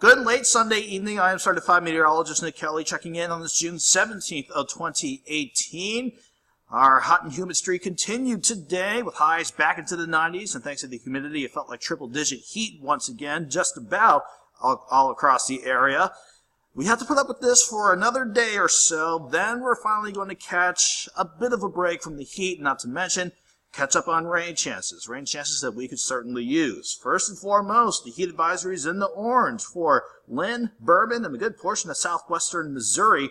Good late Sunday evening. I am certified meteorologist Nick Kelly checking in on this June 17th of 2018. Our hot and humid streak continued today with highs back into the 90s, and thanks to the humidity, it felt like triple-digit heat once again, just about all across the area. We have to put up with this for another day or so, then we're finally going to catch a bit of a break from the heat, not to mention catch up on rain chances that we could certainly use. First and foremost, the heat advisory is in the orange for Lynn, Bourbon, and a good portion of southwestern Missouri.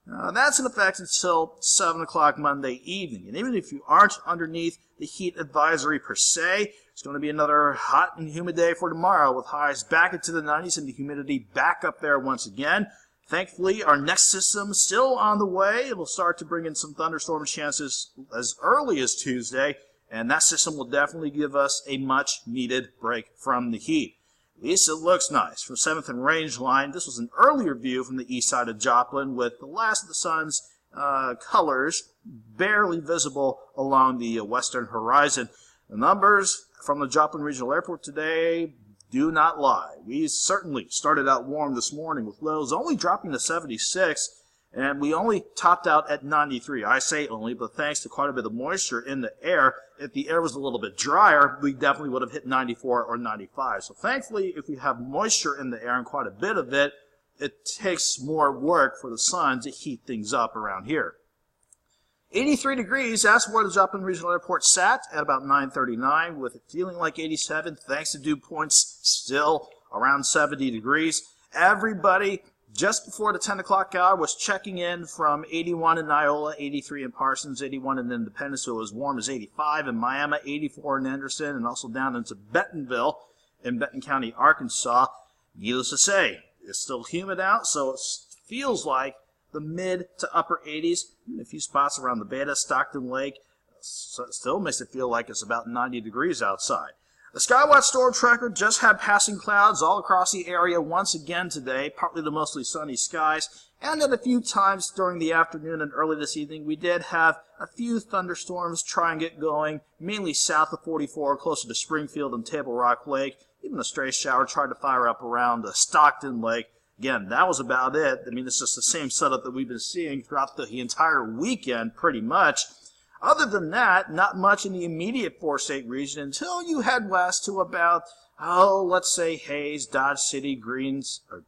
That's in effect until 7 o'clock Monday evening. And even if you aren't underneath the heat advisory per se, it's going to be another hot and humid day for tomorrow with highs back into the 90s and the humidity back up there once again. Thankfully, our next system is still on the way. It will start to bring in some thunderstorm chances as early as Tuesday, and that system will definitely give us a much-needed break from the heat. At least it looks nice. From 7th and Range Line, this was an earlier view from the east side of Joplin with the last of the sun's colors barely visible along the western horizon. The numbers from the Joplin Regional Airport today do not lie. We certainly started out warm this morning with lows only dropping to 76, and we only topped out at 93. I say only, but thanks to quite a bit of moisture in the air, if the air was a little bit drier, we definitely would have hit 94 or 95. So thankfully, if we have moisture in the air and quite a bit of it, it takes more work for the sun to heat things up around here. 83 degrees, that's where the Joplin Regional Airport sat at about 9:39, with it feeling like 87, thanks to dew points still around 70 degrees. Everybody just before the 10 o'clock hour was checking in from 81 in Iola, 83 in Parsons, 81 in Independence, so it was warm as 85 in Miami, 84 in Anderson, and also down into Bentonville in Benton County, Arkansas. Needless to say, it's still humid out, so it feels like the mid to upper 80s, in a few spots around the Beta, Stockton Lake. So it still makes it feel like it's about 90 degrees outside. The Skywatch Storm Tracker just had passing clouds all across the area once again today, partly to mostly sunny skies, and then a few times during the afternoon and early this evening we did have a few thunderstorms try and get going, mainly south of 44, closer to Springfield and Table Rock Lake. Even a stray shower tried to fire up around Stockton Lake. Again, that was about it. I mean, it's just the same setup that we've been seeing throughout the entire weekend, pretty much. Other than that, not much in the immediate 4-state region until you head west to about, let's say Hayes, Dodge City,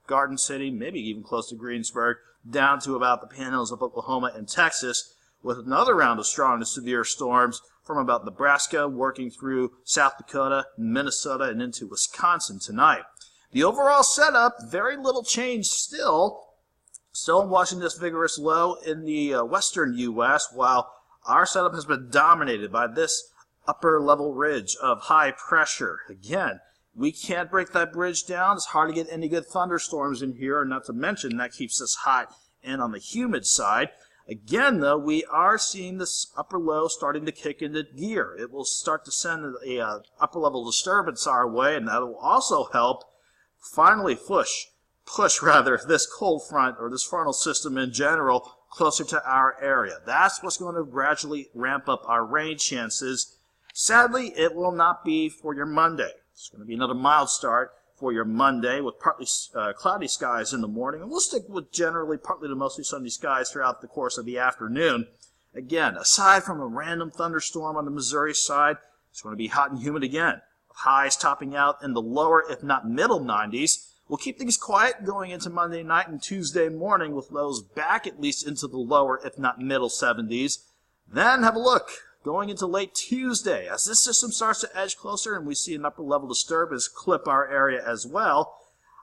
Garden City, maybe even close to Greensburg, down to about the panhandles of Oklahoma and Texas, with another round of strong to severe storms from about Nebraska, working through South Dakota, Minnesota, and into Wisconsin tonight. The overall setup, very little change still watching this vigorous low in the western U.S., while our setup has been dominated by this upper level ridge of high pressure. Again, we can't break that bridge down. It's hard to get any good thunderstorms in here, not to mention that keeps us hot and on the humid side. Again, though, we are seeing this upper low starting to kick into gear. It will start to send a upper level disturbance our way, and that will also help finally push this cold front, or this frontal system in general, closer to our area. That's what's going to gradually ramp up our rain chances. Sadly, it will not be for your Monday. It's going to be another mild start for your Monday with partly cloudy skies in the morning, and we'll stick with generally partly to mostly sunny skies throughout the course of the afternoon. Again, aside from a random thunderstorm on the Missouri side, it's going to be hot and humid again, with highs topping out in the lower, if not middle 90s. We'll keep things quiet going into Monday night and Tuesday morning with lows back at least into the lower, if not middle 70s. Then have a look going into late Tuesday. As this system starts to edge closer and we see an upper level disturbance clip our area as well,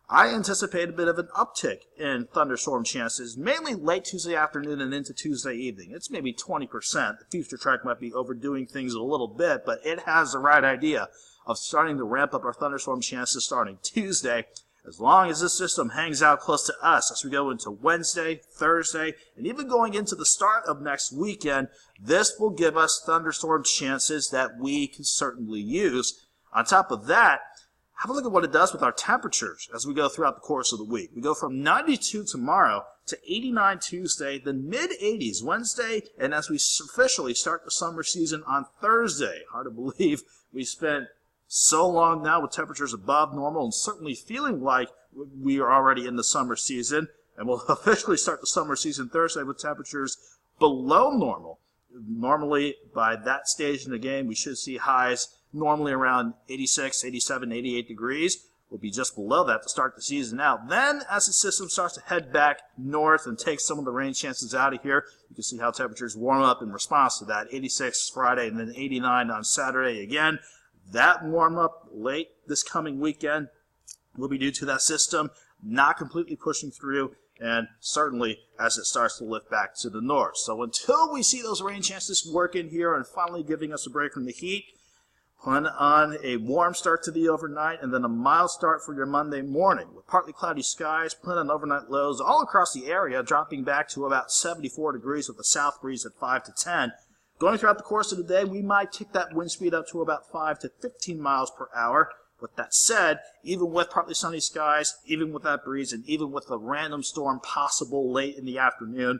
I anticipate a bit of an uptick in thunderstorm chances, mainly late Tuesday afternoon and into Tuesday evening. It's maybe 20%. The future track might be overdoing things a little bit, but it has the right idea of starting to ramp up our thunderstorm chances starting Tuesday, as long as this system hangs out close to us as we go into Wednesday, Thursday, and even going into the start of next weekend. This will give us thunderstorm chances that we can certainly use. On top of that, have a look at what it does with our temperatures as we go throughout the course of the week. We go from 92 tomorrow to 89 Tuesday, then mid-80s Wednesday, and as we officially start the summer season on Thursday. Hard to believe we spent so long now with temperatures above normal and certainly feeling like we are already in the summer season, and we'll officially start the summer season Thursday with temperatures below normal. Normally, by that stage in the game, we should see highs normally around 86, 87, 88 degrees. We'll be just below that to start the season out. Then, as the system starts to head back north and take some of the rain chances out of here, you can see how temperatures warm up in response to that. 86 Friday and then 89 on Saturday again. That warm up late this coming weekend will be due to that system not completely pushing through, and certainly as it starts to lift back to the north. So until we see those rain chances work in here and finally giving us a break from the heat, plan on a warm start to the overnight and then a mild start for your Monday morning. With partly cloudy skies, plan on overnight lows all across the area, dropping back to about 74 degrees with a south breeze at 5 to 10. Going throughout the course of the day, we might tick that wind speed up to about 5 to 15 miles per hour. With that said, even with partly sunny skies, even with that breeze, and even with a random storm possible late in the afternoon,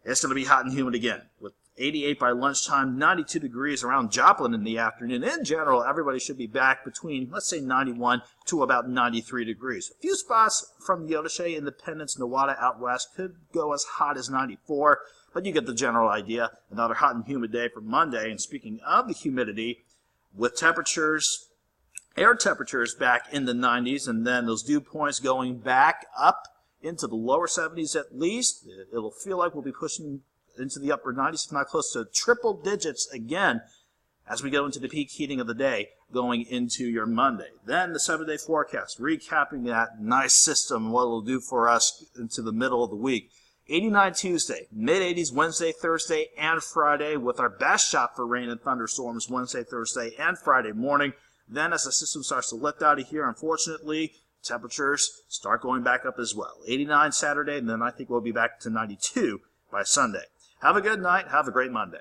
it's going to be hot and humid again. With 88 by lunchtime, 92 degrees around Joplin in the afternoon. In general, everybody should be back between, let's say, 91 to about 93 degrees. A few spots from the Odyssey, Independence, Nowata out west could go as hot as 94, but you get the general idea. Another hot and humid day for Monday. And speaking of the humidity, with temperatures, air temperatures back in the 90s, and then those dew points going back up into the lower 70s at least, it'll feel like we'll be pushing into the upper 90s, if not close to triple digits again as we go into the peak heating of the day going into your Monday. Then the 7-day forecast, recapping that nice system, what it'll do for us into the middle of the week. 89 Tuesday, mid-80s Wednesday, Thursday, and Friday, with our best shot for rain and thunderstorms Wednesday, Thursday, and Friday morning. Then as the system starts to lift out of here, unfortunately, temperatures start going back up as well. 89 Saturday, and then I think we'll be back to 92 by Sunday. Have a good night. Have a great Monday.